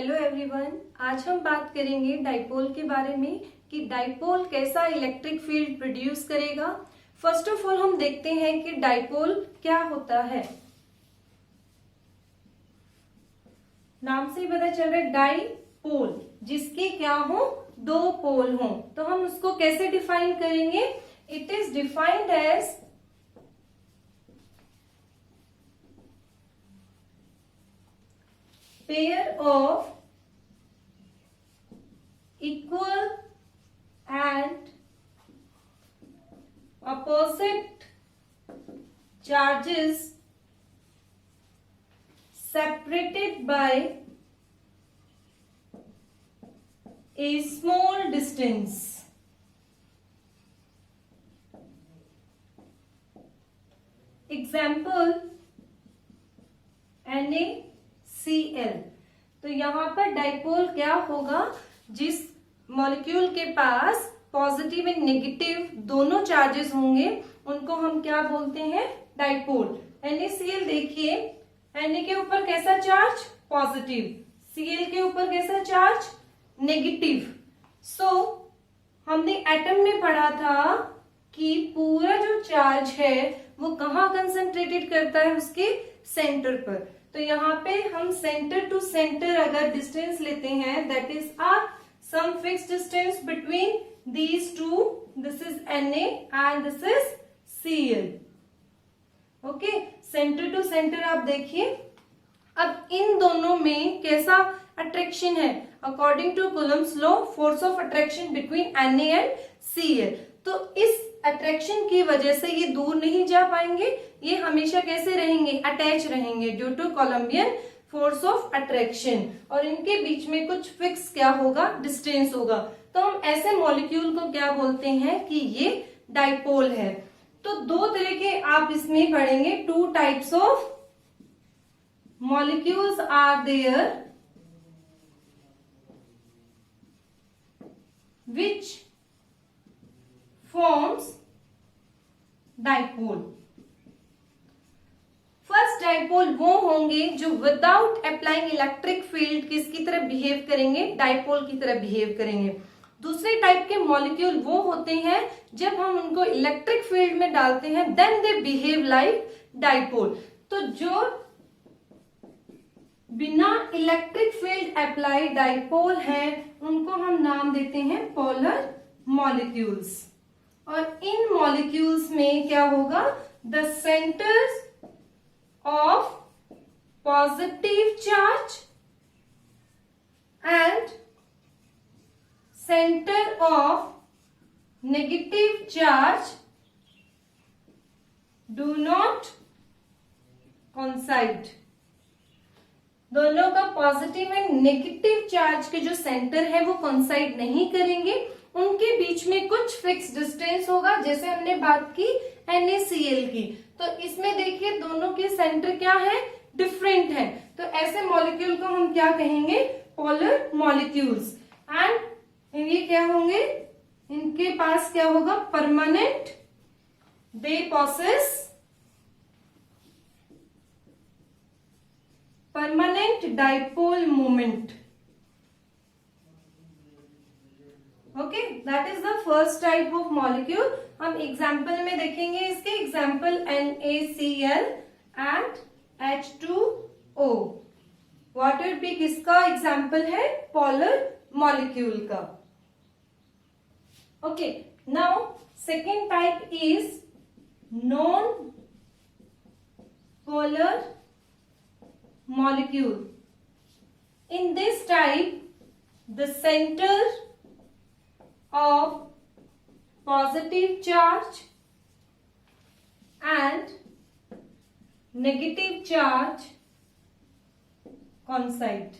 Hello everyone, आज हम बात करेंगे डाइपोल के बारे में कि डाइपोल कैसा इलेक्ट्रिक फील्ड प्रोड्यूस करेगा। फर्स्ट ऑफ ऑल हम देखते हैं कि डाइपोल क्या होता है। नाम से ही पता चल रहा है डाइपोल, जिसके क्या हो, दो पोल हो। तो हम उसको कैसे डिफाइन करेंगे? It is defined as pair of equal and opposite charges separated by a small distance. Example NaCl। तो यहाँ पर डाइपोल क्या होगा? जिस मॉलिक्यूल के पास पॉजिटिव एंड नेगेटिव दोनों चार्जेस होंगे उनको हम क्या बोलते हैं? डाइपोल। NaCl देखिए, Na के ऊपर कैसा चार्ज? पॉजिटिव। Cl के ऊपर कैसा चार्ज? नेगेटिव। सो हमने एटम में पढ़ा था कि पूरा जो चार्ज है वो कहाँ कंसंट्रेटेड करता है? उसके सेंटर पर। तो यहाँ पे हम सेंटर टू सेंटर अगर डिस्टेंस लेते हैं, that is some fixed distance between these two. This is Na and this is Cl। Okay, centre to centre आप देखिए। अब इन दोनों में कैसा अट्रैक्शन है? According to Coulomb's law, force of attraction between Na and Cl। तो इस अट्रैक्शन की वजह से ये दूर नहीं जा पाएंगे, ये हमेशा कैसे रहेंगे? अटैच रहेंगे due to Coulombian force of attraction. और इनके बीच में कुछ फिक्स क्या होगा? डिस्टेंस होगा। तो हम ऐसे मॉलिक्यूल को क्या बोलते हैं कि ये डाइपोल है। तो दो तरह के आप इसमें पढ़ेंगे, two types of molecules are there which forms dipole। First dipole वो होंगे जो विदाउट अप्लाइंग इलेक्ट्रिक फील्ड किसकी तरह बिहेव करेंगे? डाइपोल की तरह बिहेव करेंगे। दूसरे टाइप के मॉलिक्यूल वो होते हैं जब हम उनको इलेक्ट्रिक फील्ड में डालते हैं, then they behave like dipole. तो जो बिना इलेक्ट्रिक फील्ड अप्लाई डाइपोल है उनको हम नाम देते हैं पोलर मॉलिक्यूल्स। और इन मॉलिक्यूल्स में क्या होगा? The centres of positive charge and centre of negative charge do not coincide. दोनों का पॉजिटिव एंड नेगेटिव चार्ज के जो सेंटर है वो कोइंसाइड नहीं करेंगे, उनके बीच में कुछ फिक्स डिस्टेंस होगा, जैसे हमने बात की NaCl की। तो इसमें देखिए दोनों के सेंटर क्या है? डिफरेंट है। तो ऐसे मॉलिक्यूल को हम क्या कहेंगे? Polar molecules. एंड ये क्या होंगे? इनके पास क्या होगा? Permanent, they possesses permanent dipole moment. Okay, that is the first type of molecule. हम एग्जाम्पल में देखेंगे इसके। Example NaCl and H2O। What will be? किसका एग्जाम्पल है? पोलर मॉलिक्यूल का। Okay, now second type is non polar molecule। In this type, the center of positive charge and negative charge coincide।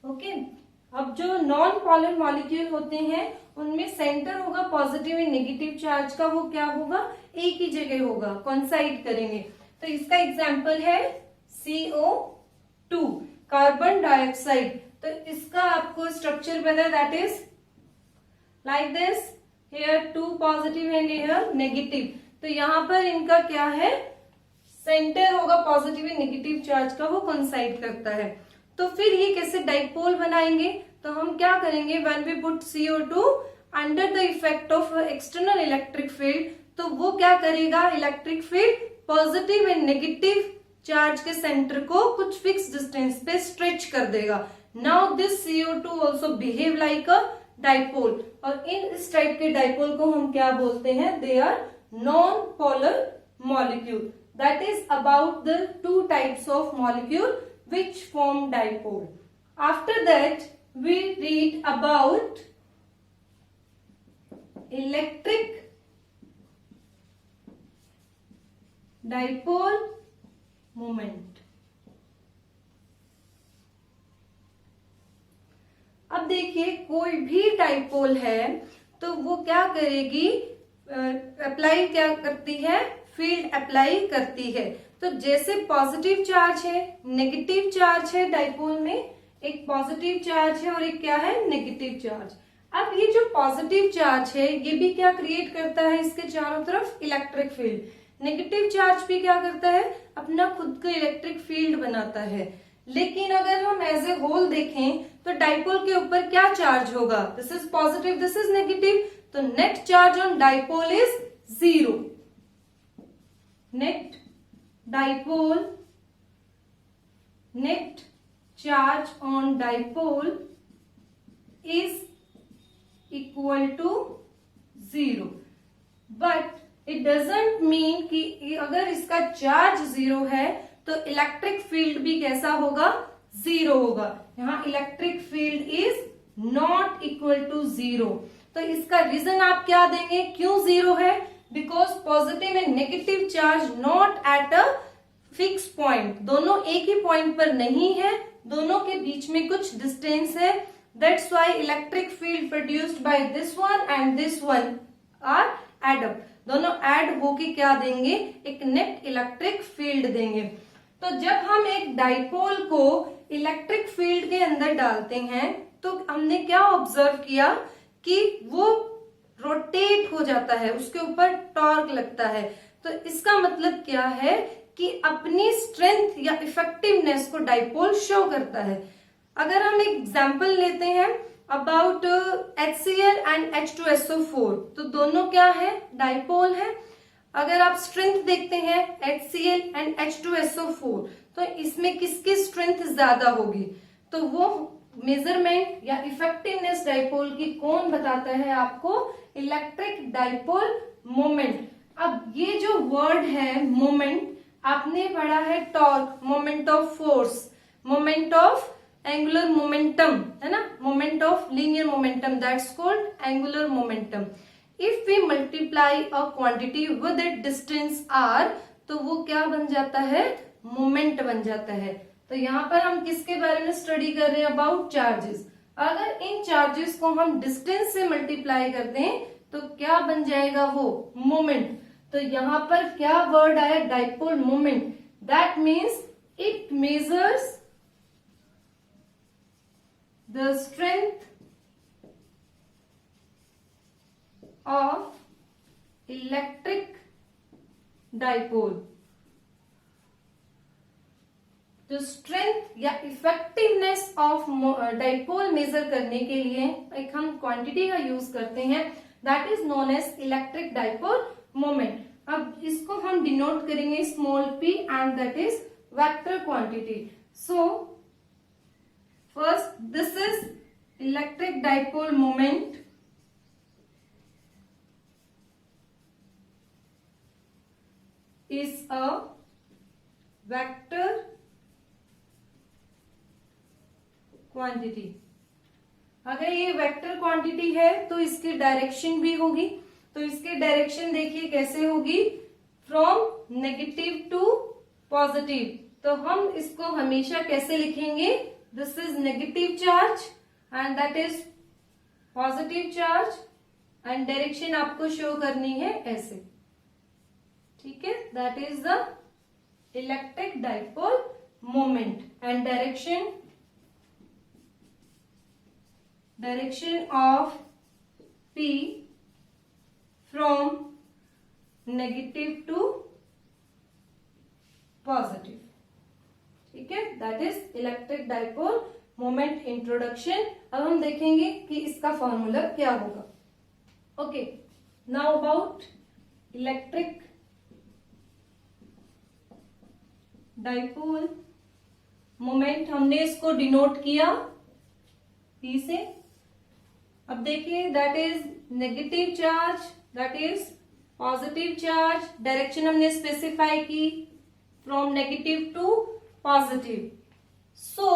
Okay, अब जो non polar molecule होते हैं उनमें centre होगा positive and negative charge का, वो क्या होगा? एक ही जगह होगा, कोइंसाइड करेंगे। तो इसका एग्जाम्पल है CO2, कार्बन डाइऑक्साइड। तो इसका आपको स्ट्रक्चर पता है, that is like this, here 2 positive and here negative. तो यहाँ पर इनका क्या है? सेंटर होगा पॉजिटिव एंड नेगेटिव चार्ज का, वो कोइंसाइड करता है। तो फिर ये कैसे डाइपोल बनाएंगे? तो हम क्या करेंगे, when we put CO2 under the effect of external electric field, तो वो क्या करेगा, electric field positive and negative charge के सेंटर को कुछ फिक्स डिस्टेंस पे स्ट्रेच कर देगा। Now this CO2 also behave like a dipole, और इस टाइप के डाइपोल को हम क्या बोलते हैं, they are non polar molecule. That is about the two types of molecule which form dipole. After that, we read about electric dipole moment. अब देखिए, कोई भी डाइपोल है तो वो क्या करेगी, अप्लाई क्या करती है, फील्ड अप्लाई करती है। तो जैसे पॉजिटिव चार्ज है, नेगेटिव चार्ज है डाइपोल में, एक पॉजिटिव चार्ज है और एक क्या है, नेगेटिव चार्ज। अब ये जो पॉजिटिव चार्ज है ये भी क्या क्रिएट करता है, इसके चारों तरफ इलेक्ट्रिक फील्ड। नेगेटिव चार्ज भी क्या करता है, अपना खुद का इलेक्ट्रिक फील्ड बनाता है। लेकिन अगर हम एज ए होल देखें तो डाइपोल के ऊपर क्या चार्ज होगा, this is positive, this is negative, तो net charge on dipole is 0। Net dipole, net charge on dipole is equal to 0। But it doesn't mean कि अगर इसका चार्ज 0 है तो इलेक्ट्रिक फील्ड भी कैसा होगा, 0 होगा। यहाँ electric field is not equal to 0। तो इसका रीजन आप क्या देंगे, क्यों 0 है, because positive and negative charge not at a fix point, दोनों एक ही पॉइंट पर नहीं है, दोनों के बीच में कुछ डिस्टेंस है। That's why electric field produced by this one and this one are add up, दोनों ऐड होके क्या देंगे, एक नेट इलेक्ट्रिक फील्ड देंगे। तो जब हम एक डाइपोल को इलेक्ट्रिक फील्ड के अंदर डालते हैं तो हमने क्या ऑब्जर्व किया कि वो रोटेट हो जाता है, उसके ऊपर टॉर्क लगता है। तो इसका मतलब क्या है कि अपनी स्ट्रेंथ या इफेक्टिवनेस को डाइपोल शो करता है। अगर हम एक एग्जांपल लेते हैं अबाउट HCl एंड H2SO4, तो दोनों क्या है, डाइपोल है। अगर आप स्ट्रेंथ देखते हैं HCl एंड H2SO4, तो इसमें किसकी स्ट्रेंथ ज्यादा होगी, तो वो मेजरमेंट या इफेक्टिवनेस डाइपोल की कौन बताता है आपको, इलेक्ट्रिक डाइपोल मोमेंट। अब ये जो वर्ड है मोमेंट, आपने पढ़ा है torque, moment of force, moment of angular momentum, है ना, moment of linear momentum, that's called angular momentum. If we multiply a quantity with it distance r, तो वो क्या बन जाता है, मोमेंट बन जाता है। तो यहाँ पर हम किसके बारे में स्टडी कर रहे हैं, अबाउट चार्जेस। अगर इन चार्जेस को हम डिस्टेंस से मल्टीप्लाई करते हैं तो क्या बन जाएगा, वो मोमेंट। तो यहाँ पर क्या वर्ड आया, dipole moment. That means it measures the strength of electric dipole। तो स्ट्रेंथ या इफेक्टिवनेस ऑफ डाइपोल मेजर करने के लिए एक हम क्वांटिटी का यूज करते हैं, that is known as electric dipole moment. अब इसको हम डिनोट करेंगे small p and that is vector quantity. So first this is electric dipole moment is a vector quantity। अगर ये वेक्टर क्वांटिटी है तो इसकी डायरेक्शन भी होगी, तो इसकी डायरेक्शन देखिए कैसे होगी, फ्रॉम नेगेटिव टू पॉजिटिव। तो हम इसको हमेशा कैसे लिखेंगे, this is negative charge and that is positive charge, and direction आपको शो करनी है ऐसे, ठीक है। That is the electric dipole moment and direction of P from negative to positive, ठीक है, that is electric dipole moment introduction. अब हम देखेंगे कि इसका फॉर्मूला क्या होगा। Okay, now about electric dipole moment, हमने इसको डिनोट किया P से। अब देखिए, that is negative charge, that is positive charge, direction हमने स्पेसिफाई की फ्रॉम नेगेटिव टू पॉजिटिव। सो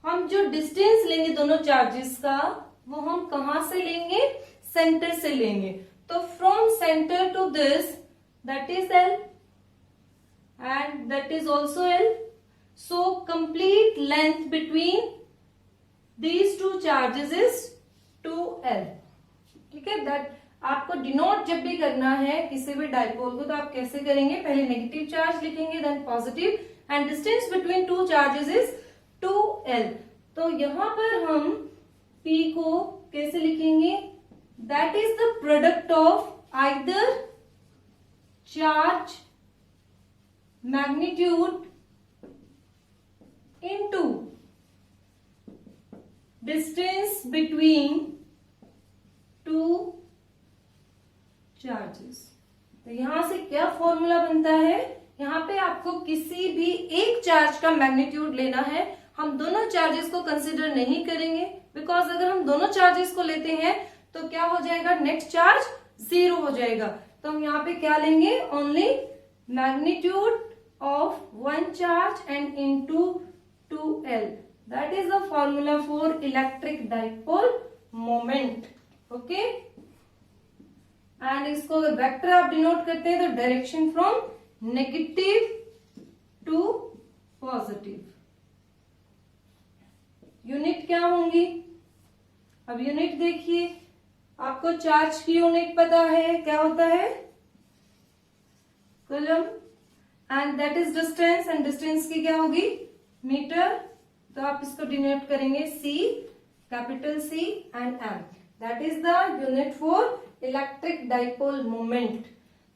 हम जो डिस्टेंस लेंगे दोनों चार्जेस का, वो हम कहां से लेंगे? सेंटर से लेंगे। तो from centre to this, that is L and that is also L. So complete length between these two charges is 2L. ठीक है, दैट आपको डिनोट जब भी करना है किसी भी डाइपोल को, तो आप कैसे करेंगे? पहले नेगेटिव चार्ज लिखेंगे, then positive, and distance between two charges is 2L। तो यहां पर हम P को कैसे लिखेंगे? That is the product of either charge magnitude into distance between two charges। तो यहां से क्या फॉर्मूला बनता है? यहां पे आपको किसी भी एक चार्ज का मैग्नीट्यूड लेना है। हम दोनों चार्जेस को कंसिडर नहीं करेंगे, बिकॉज अगर हम दोनों चार्जेस को लेते हैं तो क्या हो जाएगा? नेट चार्ज 0 हो जाएगा। तो हम यहाँ पे क्या लेंगे? Only magnitude of one charge and into 2L. That is the formula for electric dipole moment. Okay? And इसको वेक्टर आप डिनोट करते हैं तो direction from negative to positive. Unit क्या होंगी? अब यूनिट देखिए, आपको चार्ज की यूनिट पता है, क्या होता है? Coulomb, and that is distance, and distance की क्या होगी? मीटर। तो आप इसको डिनोट करेंगे C, capital C and M। That is the unit for electric dipole moment.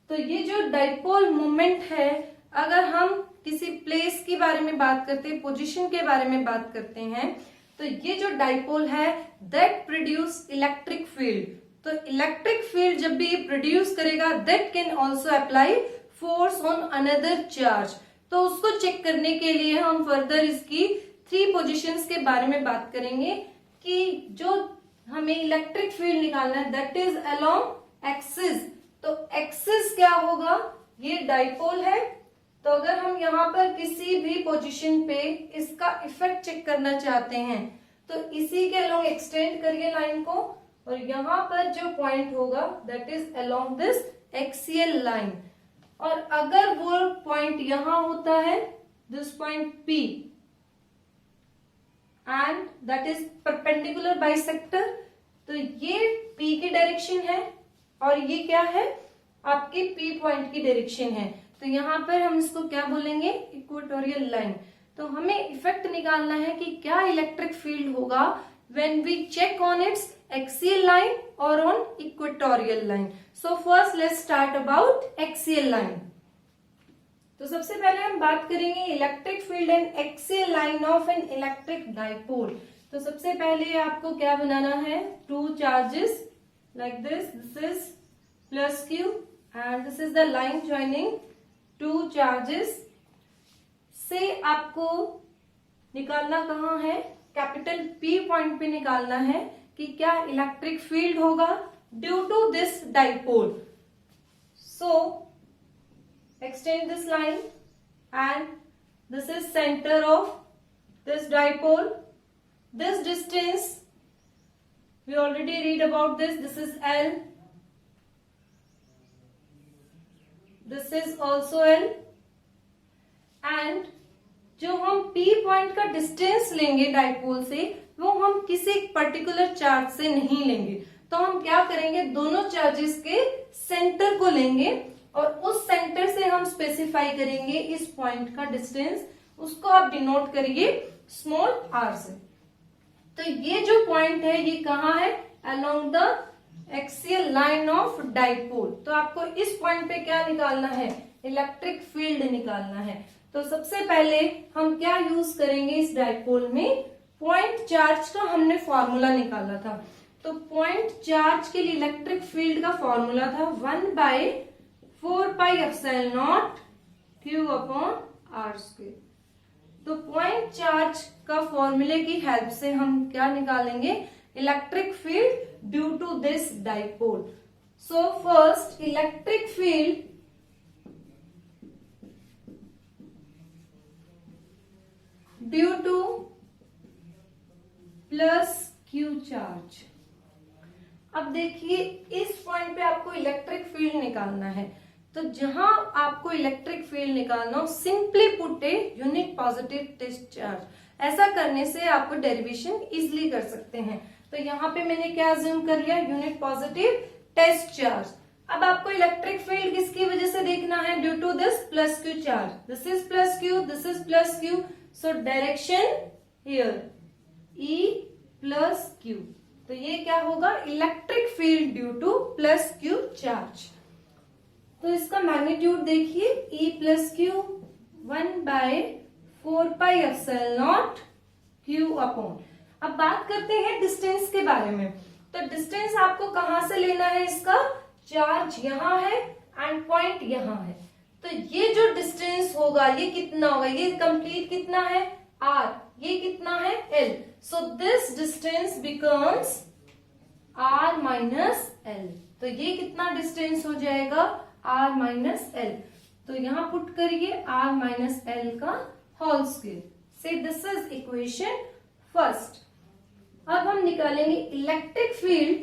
तो ये जो डाइपोल मोमेंट है, अगर हम किसी प्लेस के बारे में बात करते हैं, पोजीशन के बारे में बात करते हैं, तो ये जो डाइपोल है दैट प्रोड्यूस इलेक्ट्रिक फील्ड। तो इलेक्ट्रिक फील्ड जब भी ये प्रोड्यूस करेगा, that can also apply force on another charge. तो उसको चेक करने के लिए हम फर्दर इसकी 3 पोजीशंस के बारे में बात करेंगे कि जो हमें इलेक्ट्रिक फील्ड निकालना है दैट इज अलोंग एक्सिस। तो एक्सिस क्या होगा? ये डाइपोल है, तो अगर हम यहाँ पर किसी भी पोजीशन पे इसका इफेक्ट चेक करना चाहते हैं तो इसी के अलोंग एक्सटेंड करिए लाइन को, और यहाँ पर जो पॉइंट होगा that is along this axial line. और अगर वो पॉइंट यहां होता है, this point P, and that is perpendicular bisector, तो ये P की डायरेक्शन है और ये क्या है? आपकी P पॉइंट की डायरेक्शन है। तो यहां पर हम इसको क्या बोलेंगे? Equatorial line. तो हमें इफेक्ट निकालना है कि क्या इलेक्ट्रिक फील्ड होगा when we check on its axial line or on equatorial line. So first let's start about axial line. तो सबसे पहले हम बात करेंगे electric field and axial line of an electric dipole. तो सबसे पहले आपको क्या बनाना है? 2 charges like this. This is plus Q and this is the line joining 2 charges. से आपको निकालना कहाँ है? कैपिटल P पॉइंट पे निकालना है कि क्या इलेक्ट्रिक फील्ड होगा due to this dipole. So extend this line and this is center of this dipole. This distance we already read about this. This is L. This is also L. And जो हम P point का distance लेंगे dipole से, वो हम किसी particular charge से नहीं लेंगे। तो हम क्या करेंगे? दोनों चार्जेस के सेंटर को लेंगे और उस सेंटर से हम स्पेसिफाई करेंगे इस पॉइंट का डिस्टेंस। उसको आप डिनोट करिए स्मॉल r से। तो ये जो पॉइंट है ये कहाँ है? Along the axial line of dipole. तो आपको इस पॉइंट पे क्या निकालना है? इलेक्ट्रिक फील्ड निकालना है। तो सबसे पहले हम क्या यूज करेंगे इस डाइपोल में, पॉइंट चार्ज का हमने फॉर्मूला निकाला था। तो पॉइंट चार्ज के लिए इलेक्ट्रिक फील्ड का फॉर्मूला था 1/4πε0 Q/r²। तो पॉइंट चार्ज का फॉर्मूले की हेल्प से हम क्या निकालेंगे, electric field due to this dipole. So first electric field due to plus Q charge. अब देखिए इस पॉइंट पे आपको इलेक्ट्रिक फील्ड निकालना है, तो जहां आपको इलेक्ट्रिक फील्ड निकालना हो, simply put a unit positive test charge. ऐसा करने से आपको डेरिवेशन इजिली कर सकते हैं। तो यहाँ पे मैंने क्या अज्यूम कर लिया, यूनिट पॉजिटिव टेस्ट चार्ज। अब आपको इलेक्ट्रिक फील्ड किसकी वजह से देखना है, due to this plus Q charge. This is plus Q, this is plus Q, so direction here E plus Q. तो ये क्या होगा, electric field due to plus Q charge. तो इसका मैग्नीट्यूड देखिए E प्लस क्यू 1/4πε0 Q/। अब बात करते हैं डिस्टेंस के बारे में। तो डिस्टेंस आपको कहां से लेना है, इसका चार्ज यहाँ है एंड पॉइंट यहाँ है। तो ये जो डिस्टेंस होगा ये कितना होगा, ये कंप्लीट कितना है R, ये कितना है L। So this distance becomes R minus L। तो ये कितना डिस्टेंस हो जाएगा, R माइनस L। तो यहां पुट करिए R माइनस L का होल स्क्वायर। से दिस इज इक्वेशन फर्स्ट। अब हम निकालेंगे electric field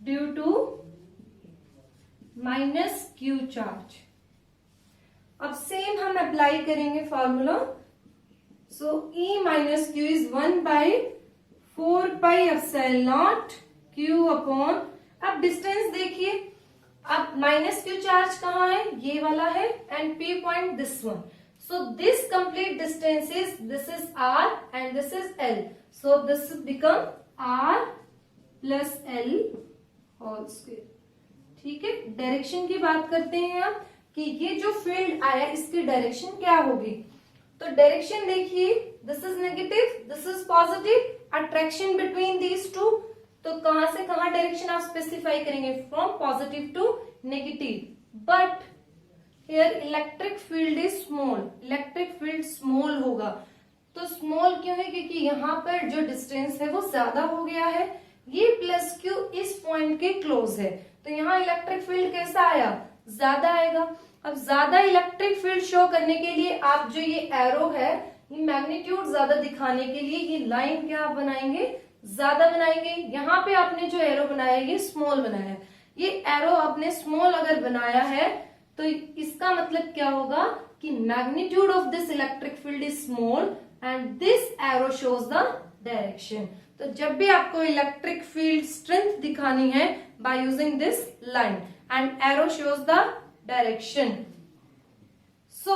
due to minus Q charge. अब सेम हम अप्लाई करेंगे formula. So E minus Q is 1/4πε0 Q/। अब डिस्टेंस देखिए, अब माइनस Q चार्ज कहाँ है, ये वाला है and P point this one. So this complete distance is, this is R and this is L। So this become R plus L whole square. ठीक है, डायरेक्शन की बात करते हैं अब कि ये जो फील्ड आया इसकी डायरेक्शन क्या होगी। तो डायरेक्शन देखिए, this is negative, this is positive, attraction between these two. तो कहां से कहां डायरेक्शन आप स्पेसिफाई करेंगे, from positive to negative. But here electric field is small, electric field small होगा। तो स्मॉल क्यों है, क्योंकि यहाँ पर जो डिस्टेंस है वो ज्यादा हो गया है। ये प्लस क्यू इस पॉइंट के क्लोज है, तो यहाँ इलेक्ट्रिक फील्ड कैसा आया, ज्यादा आएगा। अब ज्यादा इलेक्ट्रिक फील्ड शो करने के लिए आप जो ये एरो है, ये मैग्नीट्यूड ज्यादा दिखाने के लिए ये लाइन क्या आप बनाएंगे, ज्यादा बनाएंगे। यहाँ पे आपने जो एरो बनाया ये स्मॉल बनाया है, ये एरो आपने स्मॉल अगर बनाया है तो इसका मतलब क्या होगा कि magnitude of this electric field is small and this arrow shows the direction. तो जब भी आपको इलेक्ट्रिक फील्ड स्ट्रेंथ दिखानी है by using this line and arrow shows the direction. So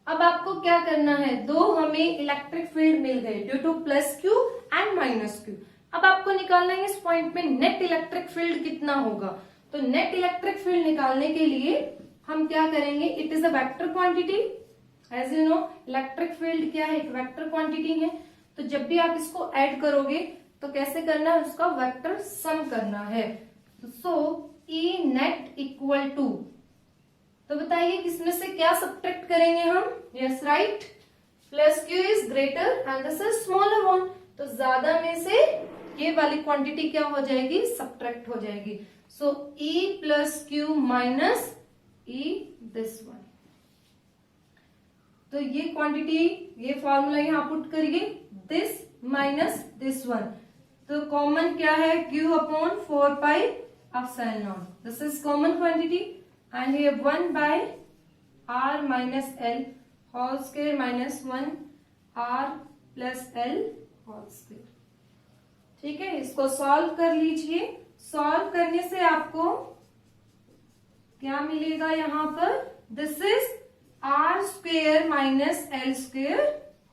अब आपको क्या करना है, दो हमें इलेक्ट्रिक फील्ड मिल गए due to plus Q and minus Q. अब आपको निकालना है इस पॉइंट में नेट इलेक्ट्रिक फील्ड कितना होगा। तो नेट इलेक्ट्रिक फील्ड निकालने के लिए हम क्या करेंगे, it is a vector quantity. As you know electric field क्या है, एक वेक्टर क्वांटिटी है। तो जब भी आप इसको ऐड करोगे तो कैसे करना है, उसका वेक्टर सम करना है। सो E नेट इक्वल टू, तो बताइए किसमें से क्या सब्ट्रैक्ट करेंगे हम, yes right, plus Q is greater and this is smaller one. तो ज्यादा में से ये वाली क्वांटिटी क्या हो जाएगी, सब्ट्रैक्ट हो जाएगी। So E plus Q minus E this one. तो ये क्वांटिटी, ये फॉर्मूला यहाँ पुट करिए, दिस माइनस दिस वन। तो कॉमन क्या है, Q/4πε0। This is common quantity and ये 1/r minus L whole square minus 1r plus L whole square. ठीक है, इसको सॉल्व कर लीजिए। सॉल्व करने से आपको क्या मिलेगा, यहाँ पर this is r square minus L square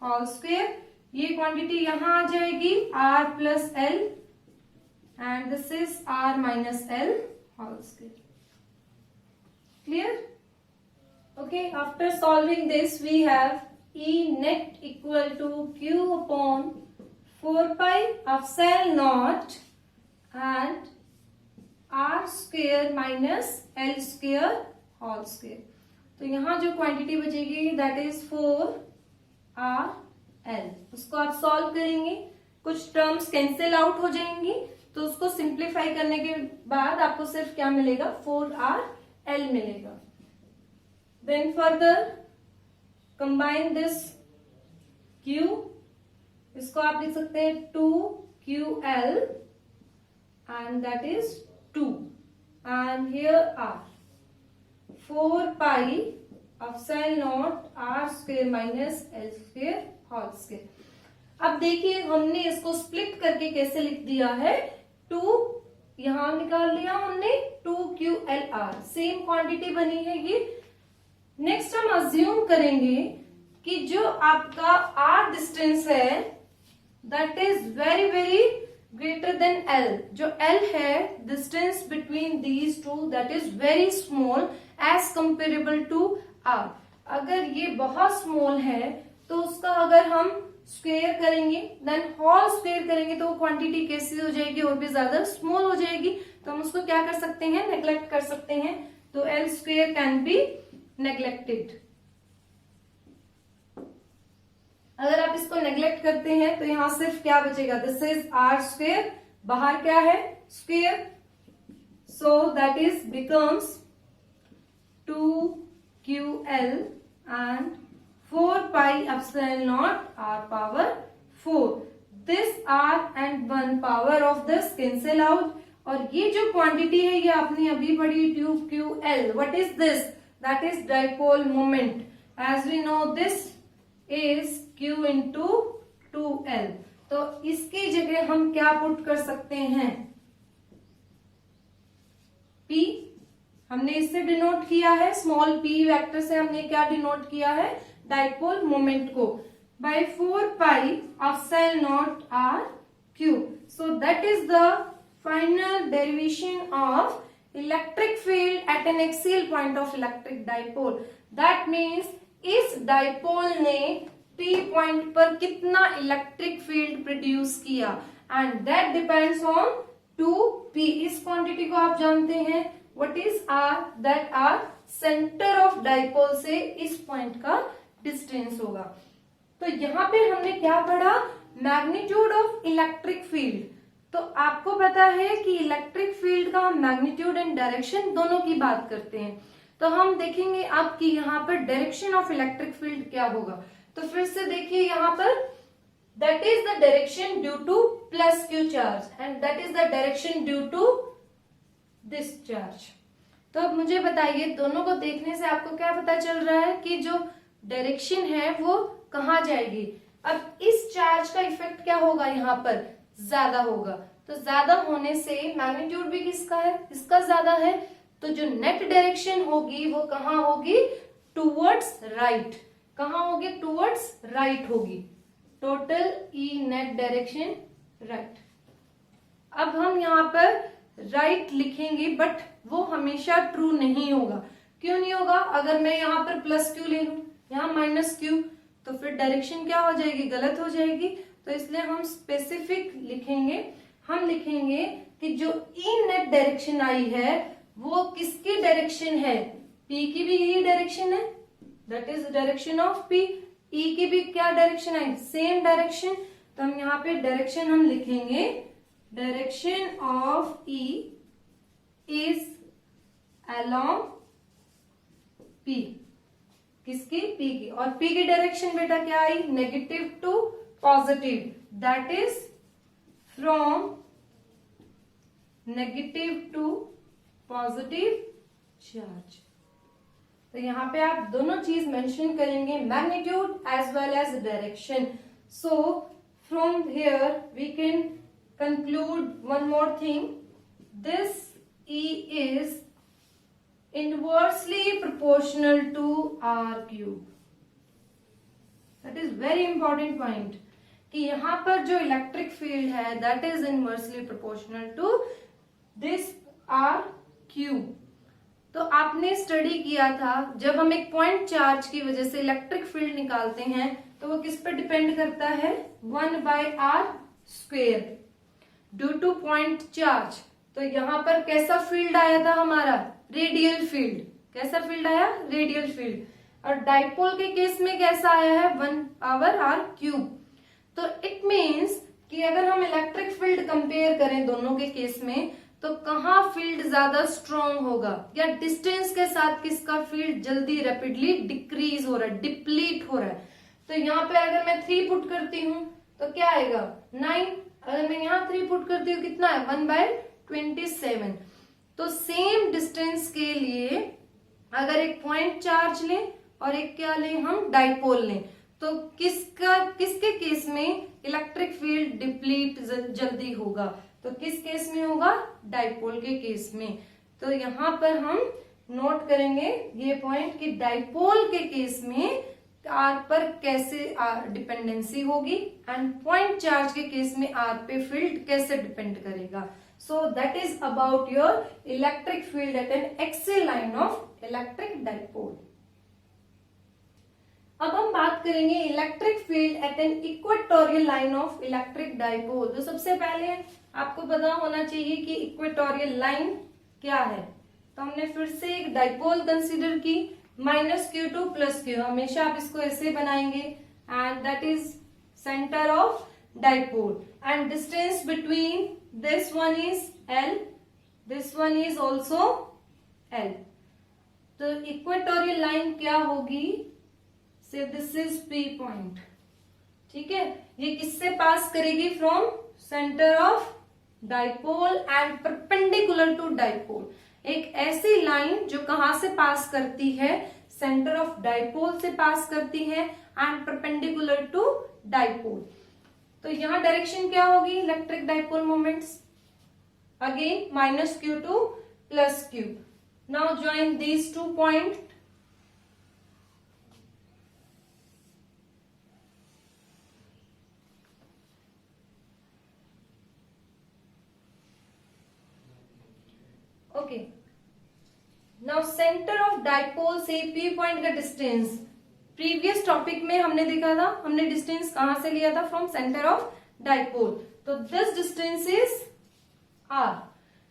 whole square. ये क्वांटिटी यहां आ जाएगी r plus L and this is r minus L whole square. Clear. Okay, after solving this, we have E net equal to Q upon 4 pi epsilon naught and R square minus L square whole square. तो यहाँ जो quantity बचेगी that is 4RL। उसको आप solve करेंगे, कुछ terms cancel out हो जाएंगी, तो उसको सिंप्लीफाई करने के बाद आपको सिर्फ क्या मिलेगा, 4RL मिलेगा। Then further combine this Q, इसको आप लिख सकते हैं 2QL and that is 2 and here R 4 pi epsilon naught R square minus L square whole square। अब देखिए हमने इसको स्प्लिट करके कैसे लिख दिया है, 2 यहां निकाल लिया हमने, 2QLR सेम क्वांटिटी बनी है ये। नेक्स्ट हम अज्यूम करेंगे कि जो आपका R डिस्टेंस है that is very very greater than L। जो L है distance between these two that is very small as comparable to R। अगर ये बहुत स्मॉल है तो उसका अगर हम स्क्वायर करेंगे देन होल स्क्वायर करेंगे तो क्वांटिटी कैसी हो जाएगी, और भी ज्यादा स्मॉल हो जाएगी। तो हम उसको क्या कर सकते हैं, नेग्लेक्ट कर सकते हैं। तो L square can be neglected. अगर आप इसको नेग्लेक्ट करते हैं तो यहां सिर्फ क्या बचेगा, दिस इज R स्क्वायर, बाहर क्या है square, so that is becomes 2QL and 4 pi epsilon naught R power 4। This R and 1 power of this cancel out, और ये जो क्वांटिटी है ये आपने अभी पढ़ी 2QL। What is this? That is dipole moment। As we know this is Q into 2L। तो इसकी जगह हम क्या पुट कर सकते हैं, P हमने इससे डिनोट किया है, स्मॉल p वेक्टर से हमने क्या डिनोट किया है, डाइपोल मोमेंट को, bye 4 pi epsilon naught R cube। So that is the final derivation of electric field at an axial point of electric dipole। That means इस dipole ने P point पर कितना इलेक्ट्रिक फील्ड प्रोड्यूस किया, and that depends on 2P। इस quantity को आप जानते हैं, what is R, that R centre of dipole से इस पॉइंट का डिस्टेंस होगा। तो यहाँ पे हमने क्या पढ़ा, मैग्नीट्यूड ऑफ इलेक्ट्रिक फील्ड। तो आपको पता है कि इलेक्ट्रिक फील्ड का हम मैग्नीट्यूड एंड डायरेक्शन दोनों की बात करते हैं। तो हम देखेंगे अब कि यहाँ पर डायरेक्शन ऑफ इलेक्ट्रिक फील्ड क्या होगा। तो फिर से देखिए यहाँ पर that is the direction due to plus Q charge and that is the direction due to this charge. तो अब मुझे बताइए, दोनों को देखने से आपको क्या पता चल रहा है कि जो डायरेक्शन है वो कहाँ जाएगी। अब इस चार्ज का इफेक्ट क्या होगा, यहाँ पर ज्यादा होगा। तो ज्यादा होने से मैग्नीट्यूड भी किसका है, इसका ज्यादा है। तो जो नेट डायरेक्शन होगी वो कहाँ होगी, टूवर्ड्स राइट। कहाँ होगी, टूवर्ड्स राइट होगी। Total E net direction right. अब हम यहाँ पर राइट लिखेंगे बट वो हमेशा ट्रू नहीं होगा। क्यों नहीं होगा, अगर मैं यहाँ पर प्लस Q ले लूं, यहाँ माइनस Q, तो फिर डायरेक्शन क्या हो जाएगी, गलत हो जाएगी। तो इसलिए हम स्पेसिफिक लिखेंगे, हम लिखेंगे कि जो E नेट डायरेक्शन आई है वो किसकी डायरेक्शन है, P की भी यही डायरेक्शन है, that is direction of P। E की भी क्या डायरेक्शन आई, सेम डायरेक्शन। तो हम यहाँ पे डायरेक्शन हम लिखेंगे, direction of E is along P, किसकी, P की। और P की डायरेक्शन बेटा क्या आई, negative to positive, that is from negative to positive charge. तो यहाँ पे आप दोनों चीज मेंशन करेंगे, magnitude as well as direction. So from here we can conclude one more thing, this E is inversely proportional to R cube। That is very important point कि यहाँ पर जो इलेक्ट्रिक फील्ड है that is inversely proportional to this R cube। तो आपने study किया था जब हम एक पॉइंट चार्ज की वजह से इलेक्ट्रिक फील्ड निकालते हैं तो वो किस पर डिपेंड करता है, 1/r² due two point charge. तो यहाँ पर कैसा फील्ड आया था हमारा, रेडियल फील्ड। कैसा फील्ड आया, रेडियल फील्ड। और डाइपोल के केस में कैसा आया है, 1/r³। तो इट मीन्स कि अगर हम इलेक्ट्रिक फील्ड कंपेयर करें दोनों के केस में तो कहाँ फील्ड ज्यादा स्ट्रॉन्ग होगा, या डिस्टेंस के साथ किसका फील्ड जल्दी रैपिडली डिक्रीज हो रहा है, डिप्लीट हो रहा है। तो यहाँ पे अगर मैं 3 पुट करती हूँ तो क्या आएगा, 9। अगर मैं यहाँ 3 पुट करती हूँ कितना है, 1/27। तो सेम डिस्टेंस के लिए अगर एक पॉइंट चार्ज लें और एक क्या लें, हम डाइपोल लें, तो किसके केस में इलेक्ट्रिक फील्ड डिप्लीट जल्दी होगा, तो किस केस में होगा, डाइपोल के केस में। तो यहाँ पर हम नोट करेंगे ये पॉइंट कि डाइपोल के केस में आर पर कैसे डिपेंडेंसी होगी एंड पॉइंट चार्ज के केस में आर पे फील्ड कैसे डिपेंड करेगा। So that is about your electric field at an axial line of electric dipole. अब हम बात करेंगे electric field at an equatorial line of electric dipole. तो सबसे पहले आपको पता होना चाहिए कि इक्वेटोरियल लाइन क्या है। तो हमने फिर से एक डाइपोल कंसीडर की, -q2 + q। हमेशा आप इसको ऐसे बनाएंगे and that is centre of dipole and distance between this one is l, this one is also l। तो इक्वेटोरियल लाइन क्या होगी, से दिस इज P पॉइंट, ठीक है। ये किससे पास करेगी, from centre of dipole and perpendicular to dipole. एक ऐसी लाइन जो कहां से पास करती है, सेंटर ऑफ डाइपोल से पास करती है एंड परपेंडिकुलर टू डाइपोल। तो यहां डायरेक्शन क्या होगी, electric dipole moments, again -q2 + q। Now join these 2 point. Okay, now centre of dipole से P पॉइंट का डिस्टेंस, प्रीवियस टॉपिक में हमने देखा था, हमने डिस्टेंस कहां से लिया था, फ्रॉम सेंटर ऑफ डाइपोल। तो this distance is r।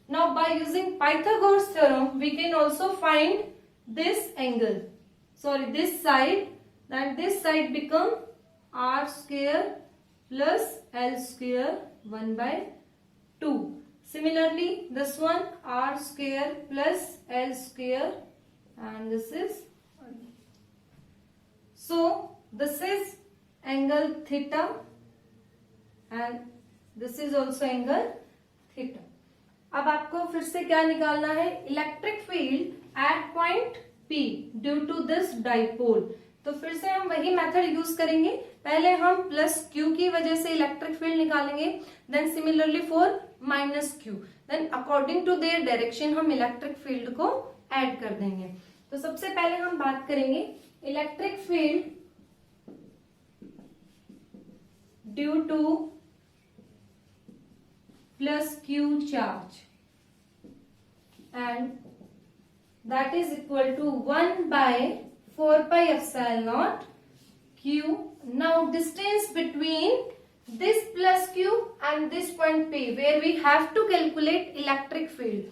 Now by using Pythagoras theorem we can also find this angle, sorry this side, that this side become r² + l² 1/2। Similarly, this one r² + l² and this is, so this is angle theta and this is also angle theta। अब आपको फिर से क्या निकालना है, electric field at point P due to this dipole. तो फिर से हम वही मेथड यूज करेंगे, पहले हम +q की वजह से इलेक्ट्रिक फील्ड निकालेंगे, then similarly for -q, then according to their direction हम इलेक्ट्रिक फील्ड को ऐड कर देंगे। तो सबसे पहले हम बात करेंगे electric field due to +q charge and that is equal to 1/4πε0 q। Now distance between this +q and this point P where we have to calculate electric field.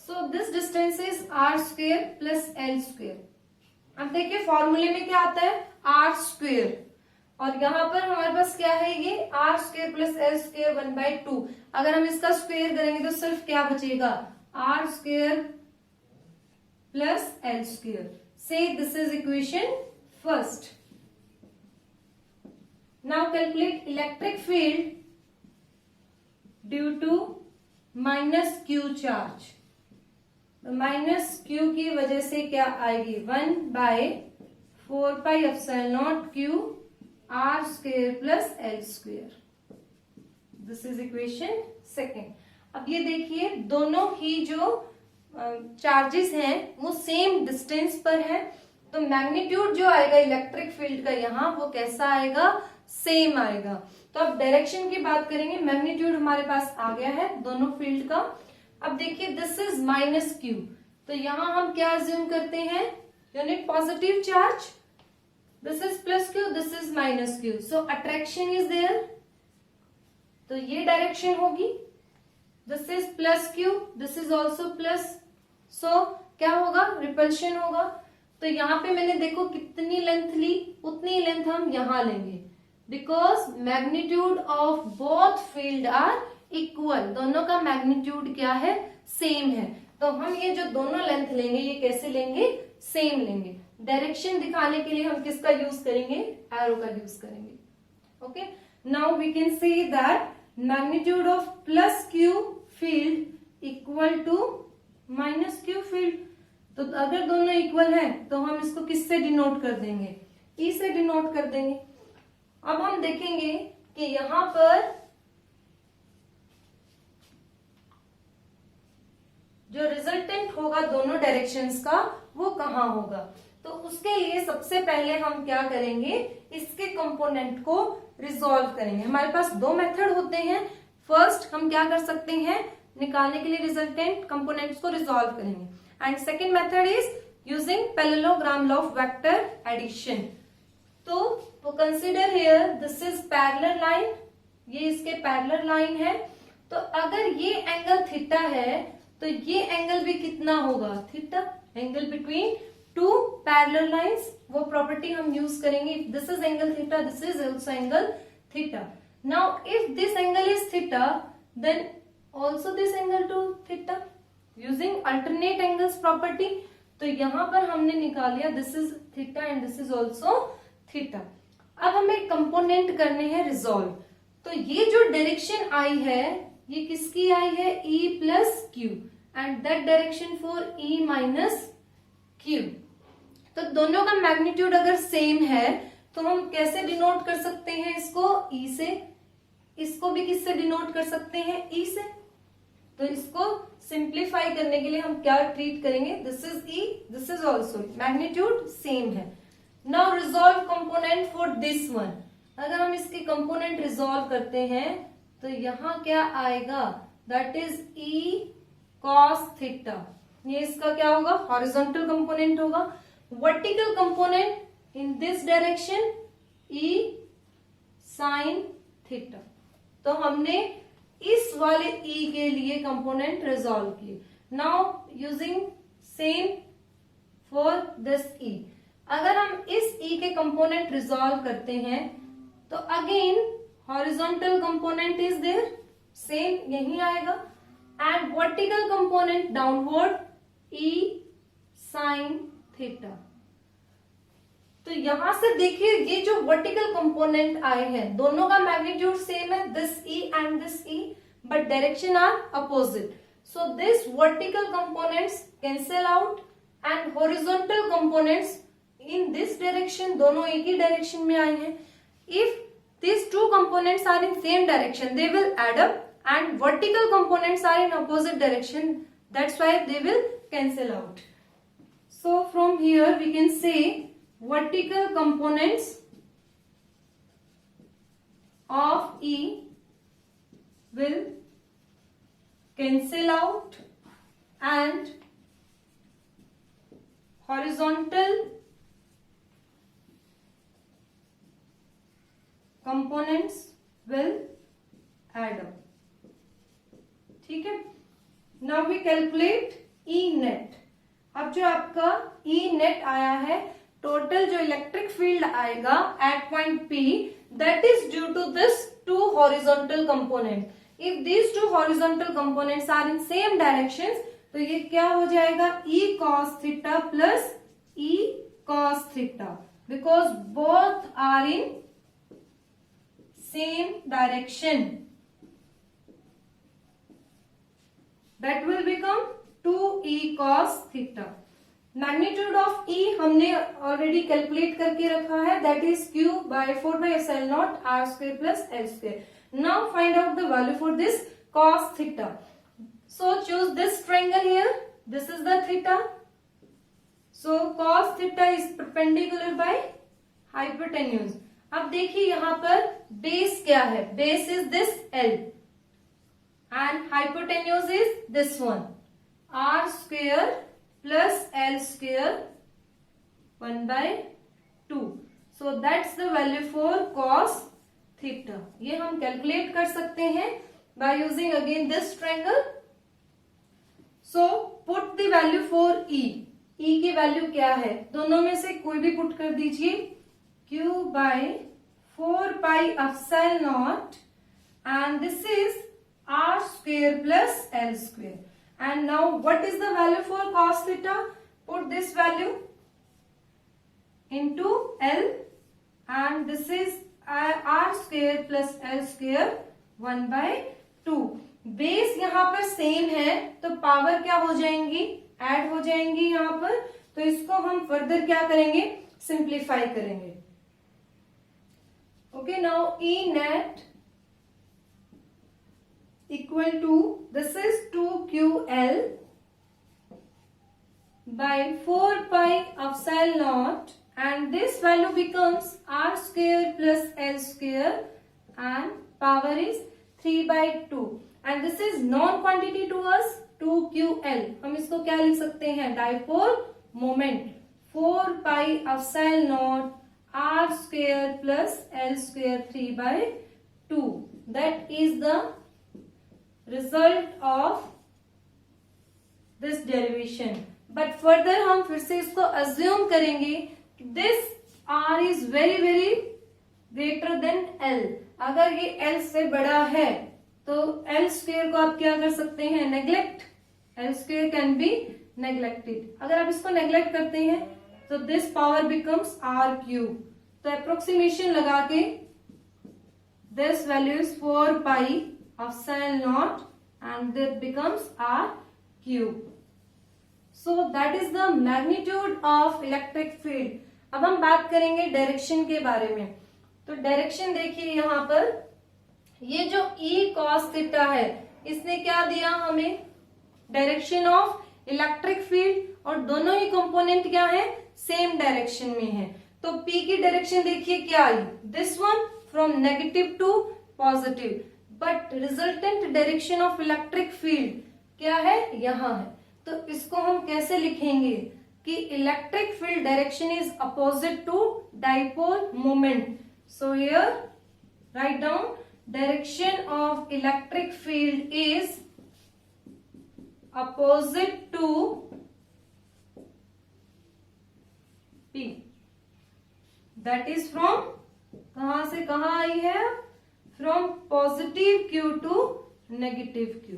So this distance is r² + l²। अब देखिए फॉर्मूले में क्या आता है, r², और यहाँ पर हमारे पास क्या है, ये r² + l² 1/2। अगर हम इसका स्क्वायर करेंगे तो सिर्फ क्या बचेगा, r² + l²। Say this is equation first। Now calculate electric field due to -q charge। तो -q की वजह से क्या आएगी, 1/4πε0 q r² + l²। This is equation second. अब ये देखिए दोनों ही जो चार्जेस हैं वो सेम डिस्टेंस पर है, तो मैग्नीट्यूड जो आएगा इलेक्ट्रिक फील्ड का यहाँ वो कैसा आएगा, सेम आएगा। तो अब डायरेक्शन की बात करेंगे, मैग्नीट्यूड हमारे पास आ गया है दोनों फील्ड का। अब देखिए दिस इज -q, तो यहां हम क्या अज्यूम करते हैं, unit positive charge, this is plus Q, this is minus Q, so attraction is there, तो ये डायरेक्शन होगी, this is plus Q, this is also plus, so क्या होगा, रिपल्शन होगा। तो यहाँ पे मैंने देखो कितनी लेंथ ली, उतनी लेंथ हम यहां लेंगे, because magnitude of both field are equal, दोनों का मैग्नीट्यूड क्या है, सेम है। तो हम ये जो दोनों लेंथ लेंगे ये कैसे लेंगे, सेम लेंगे। डायरेक्शन दिखाने के लिए हम किसका यूज करेंगे, एरो का यूज करेंगे। Okay, now we can say that magnitude of plus q field equal to minus q field. तो अगर दोनों इक्वल है तो हम इसको किससे डिनोट कर देंगे, ई से डिनोट कर देंगे। अब हम देखेंगे कि यहां पर जो रिजल्टेंट होगा दोनों डायरेक्शंस का वो कहाँ होगा। तो उसके लिए सबसे पहले हम क्या करेंगे, इसके कंपोनेंट को रिजॉल्व करेंगे। हमारे पास दो मेथड होते हैं। फर्स्ट हम क्या कर सकते हैं, निकालने के लिए रिजल्टेंट कंपोनेंट्स को रिजॉल्व करेंगे, and second method is using parallelogram law of vector addition. तो consider here this is parallel line, ये इसके पैरेलल लाइन है। तो अगर ये एंगल थीटा है तो ये एंगल भी कितना होगा, theta, angle between two parallel lines, वो प्रॉपर्टी हम यूज करेंगे। If this is angle theta, this is also angle theta. Now if this angle is theta, then also this angle to theta, using alternate angles property. तो यहां पर हमने निकाल लिया this is theta and this is also theta. अब हमें component करने हैं रिजॉल्व। तो ये जो डायरेक्शन आई है ये किसकी आई है, E plus Q, and that direction for E minus Q. तो दोनों का मैग्नीट्यूड अगर सेम है तो हम कैसे डिनोट कर सकते हैं इसको, E से। इसको भी किससे डिनोट कर सकते हैं, E से। तो इसको सिंप्लीफाई करने के लिए हम क्या ट्रीट करेंगे, this is E, this is also, magnitude same है। Now resolve component for this one. अगर हम इसके कंपोनेंट रिजॉल्व करते हैं तो यहां क्या आएगा, that is E cos theta. ये इसका क्या होगा, हॉरिजॉन्टल कंपोनेंट होगा। Vertical component in this direction E sin theta. तो हमने इस वाले E के लिए कंपोनेंट रिजॉल्व किए। Now using same for this E, अगर हम इस E के कंपोनेंट रिजॉल्व करते हैं तो again horizontal component is there, same यही आएगा, and vertical component downward E sin theta. तो यहां से देखिए ये जो वर्टिकल कंपोनेंट आए हैं दोनों का मैग्नीट्यूड सेम है, this E and this E, but direction are opposite. So this vertical components cancel out and horizontal components in this direction, दोनों एक ही डायरेक्शन में आए हैं। If these two components are in same direction, they will add up, and vertical components are in opposite direction, that's why they will cancel out. So from here we can say vertical components of E will cancel out and horizontal components will add up. ठीक है, now we calculate E net। अब जो आपका E net आया है, total जो electric field आएगा at point P, that is due to this two horizontal component। If these two horizontal components are in same directions, तो ये क्या हो जाएगा, E cos theta plus E cos theta, because both are in same direction, that will become 2E cos theta। Magnitude of E हमने already calculate करके रखा है, that is Q by 4/0 R square plus L square। Now find out the value for this cos theta। So choose this triangle here, this is the theta, so cos theta is perpendicular by hypotenuse। अब देखिए यहां पर base क्या है, base is this L and hypotenuse is this one, R square plus L square 1/2. So that's the value for cos theta. ये हम calculate कर सकते हैं by using again this triangle. So put the value for E. E की value क्या है? दोनों में से कोई भी पुट कर दीजिए. Q by 4 pi epsilon naught and this is R square plus L square. And now what is the value for cos theta? Put this value into L and this is R square plus L square 1/2. Base यहाँ पर same है तो power क्या हो जाएंगी? Add हो जाएंगी यहाँ पर. तो इसको हम फर्दर क्या करेंगे? सिंप्लीफाई करेंगे. Okay, now E net equal to this is 2QL by 4 pi epsilon naught and this value becomes R square plus L square and power is 3/2 and this is known quantity to us 2QL. हम इसको क्या लिख सकते हैं? Dipole moment 4 pi epsilon naught R square plus L square 3/2. That is the result of this derivation. But further हम फिर से इसको assume करेंगे कि this R is very very greater than L. अगर ये L से बड़ा है तो L square को आप क्या कर सकते हैं? Neglect. L square can be neglected. अगर आप इसको नेग्लेक्ट करते हैं तो this power becomes R cube. तो अप्रोक्सीमेशन लगा के this value is 4 pi epsilon naught and that becomes R cube. So that is the magnitude of electric field. अब हम बात करेंगे डायरेक्शन के बारे में. तो डायरेक्शन देखिए यहाँ पर ये जो E cos थीटा है इसने क्या दिया हमें? डायरेक्शन ऑफ इलेक्ट्रिक फील्ड और दोनों ही कंपोनेंट क्या है? सेम डायरेक्शन में है. तो P की डायरेक्शन देखिए क्या आई? This one from negative to positive. But resultant direction of electric field क्या है? यहाँ है. तो इसको हम कैसे लिखेंगे कि electric field direction is opposite to dipole moment. So here write down direction of electric field is opposite to P. That is from कहां से कहां आई है? From positive Q to negative Q.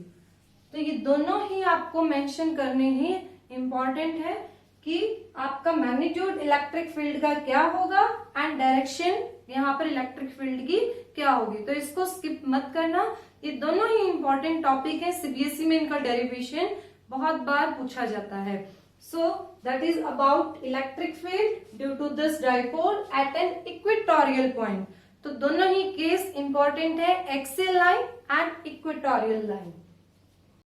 तो ये दोनों ही आपको मेंशन करने ही इंपॉर्टेंट है कि आपका मैग्नीट्यूड इलेक्ट्रिक फील्ड का क्या होगा एंड डायरेक्शन यहाँ पर इलेक्ट्रिक फील्ड की क्या होगी. तो इसको स्किप मत करना. ये दोनों ही इंपॉर्टेंट टॉपिक है. सीबीएसई में इनका डेरिवेशन बहुत बार पूछा जाता है. So that is about electric field due to this dipole at an equatorial point. तो दोनों ही केस इंपॉर्टेंट है, axial line and equatorial line.